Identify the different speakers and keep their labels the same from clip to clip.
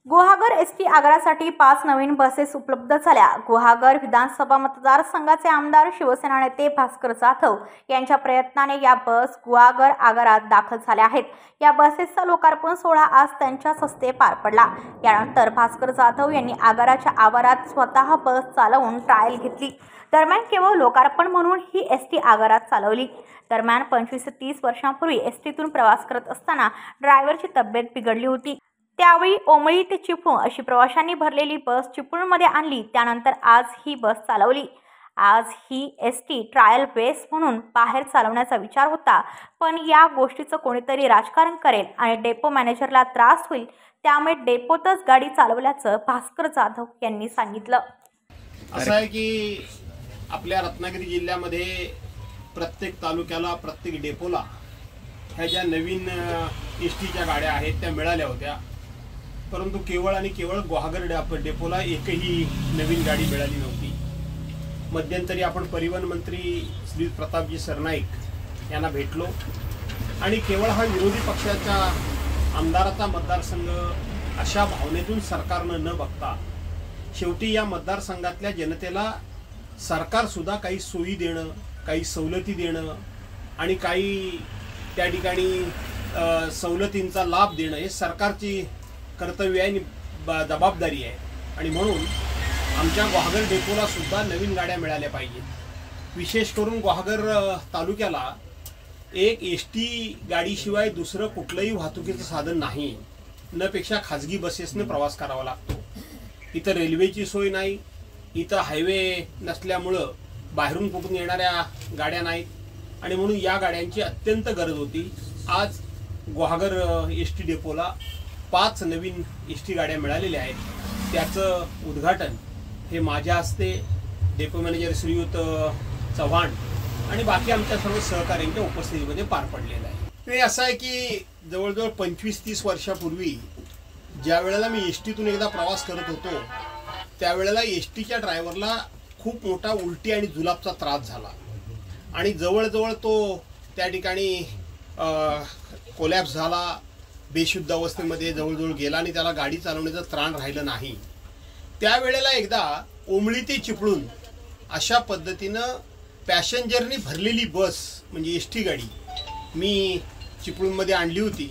Speaker 1: Guhagar ST आगारासाठी 5 नवीन buses उपलब्ध झाल्या। गुहागर विधानसभा मतदारसंघाचे आमदार शिवसेना नेते भास्कर जाधव यांच्या प्रयत्नाने या बस गुहागर आगारात दाखल झाल्या आहेत। या बसेसचा लोकार्पण सोहळा आज त्यांच्याच हस्ते पार पडला। यानंतर भास्कर जाधव यांनी आगाराच्या आवारात स्वतः बस चालवून ट्रायल घेतली। दरम्यान केवळ लोकार्पण म्हणून ही एसटी आगारात चालवली। दरम्यान 25 ते 30 वर्षांपूर्वी एसटीतून प्रवास करत असताना ड्रायव्हरची तब्येत बिघडली होती। त्यावेळी ओमळी ते चिपळूण अशी प्रवाशांनी भरलेली बस चिपळूणमध्ये आणली। त्यानंतर आज ही बस चालवली। आज ही एसटी ट्रायल बेस म्हणून बाहेर चालवण्याचा विचार होता, पण या गोष्टीचं कोणीतरी राजकारण करेल आणि डेपो मॅनेजरला त्रास होईल, त्यामुळे डेपोतच गाडी चालवल्याचं भास्कर जाधव यांनी सांगितलं।
Speaker 2: असं आहे की आपल्या रत्नागिरी जिल्ह्यामध्ये प्रत्येक तालुक्याला, प्रत्येक डेपोला ह्या ज्या नवीन एसटीच्या गाड्या आहेत त्या मिळाल्या होत्या, परंतु केवळ आणि केवळ गुहागर डेपोला एकही नवीन गाडी मिळाली नव्हती। मध्यंतरी आपण परिवहन मंत्री श्री प्रतापजी सरनाईक यांना भेटलो आणि केवळ हा विरोधी पक्षाच्या आमदाराचा मतदारसंघ अशा भावनेतून सरकारनं न बघता शेवटी या मतदारसंघातल्या जनतेला सरकार सुद्धा काही सोयी देणं, काही सवलती देणं आणि काही त्या ठिकाणी सवलतींचा लाभ देणं हे सरकारची कर्तव्य आहे आणि जबाबदारी आहे। आणि म्हणून आमच्या गुहागर डेपोला सुद्धा नवीन गाड्या मिळाल्या पाहिजेत। विशेष करून गुहागर तालुक्याला एक एसटी गाडीशिवाय दुसरं कुठलंही वाहतुकीचं साधन नाही, न पेक्षा खाजगी बसेसने प्रवास करावा लागतो। इथं रेल्वेची सोय नाही, इथं हायवे नसल्यामुळं बाहेरून कुठून येणाऱ्या गाड्या नाहीत आणि म्हणून या गाड्यांची अत्यंत गरज होती। आज गुहागर एसटी डेपोला 5 नवीन एसटी गाड्या मिळालेल्या आहेत। त्याचं उद्घाटन हे माझ्या हस्ते डेपो मॅनेजर श्रीयुत चव्हाण आणि बाकी आमच्या सर्व सहकाऱ्यांच्या उपस्थितीमध्ये पार पडलेलं आहे। ते असं आहे की जवळजवळ 25-30 वर्षापूर्वी ज्या वेळेला मी एसटीतून एकदा प्रवास करत होतो, त्यावेळेला एसटीच्या ड्रायव्हरला खूप मोठा उलटी आणि जुलाबचा त्रास झाला आणि जवळजवळ तो त्या ठिकाणी कोलॅप्स झाला, बेशुद्ध अवस्थेमध्ये जवळजवळ गेला आणि त्याला गाडी चालवण्याचं त्राण राहिलं नाही। त्यावेळेला एकदा ओमळी ते चिपळूण अशा पद्धतीनं पॅसेंजरनी भरलेली बस म्हणजे एसटी गाडी मी चिपळूणमध्ये आणली होती,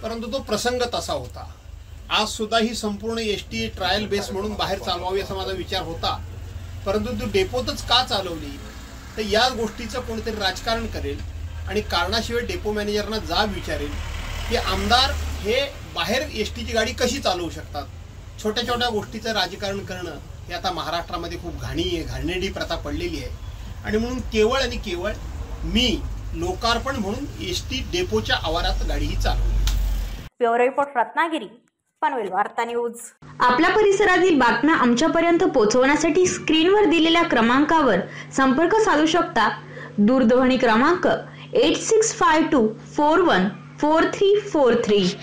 Speaker 2: परंतु तो प्रसंग तसा होता। आज सुद्धा ही संपूर्ण एसटी ट्रायल बेस म्हणून बाहेर चालवावी असा माझा विचार होता, परंतु तो डेपोतच का चालवली तर या गोष्टीचं कोणीतरी राजकारण करेल आणि कारणाशिवाय डेपो मॅनेजरना जाब विचारेल की आमदार हे बाहेर एसटीची गाडी कशी चालवू शकतात। छोट्या छोट्या गोष्टीचं राजकारण करणं हे आता महाराष्ट्रामध्ये खूप घाणेरडी प्रथा पडलेली आहे आणि म्हणून केवळ आणि केवळ मी लोकार्पण म्हणून एसटी डेपोच्या आवारात गाडीही चालवली।
Speaker 1: ब्युरो रिपोर्ट रत्नागिरी, पनवेल वार्ता न्यूज।
Speaker 3: आपल्या परिसरातील बातम्या आमच्यापर्यंत पोहोचवण्यासाठी स्क्रीनवर दिलेल्या क्रमांकावर संपर्क साधू शकता। दूरध्वनी क्रमांक 8652414343।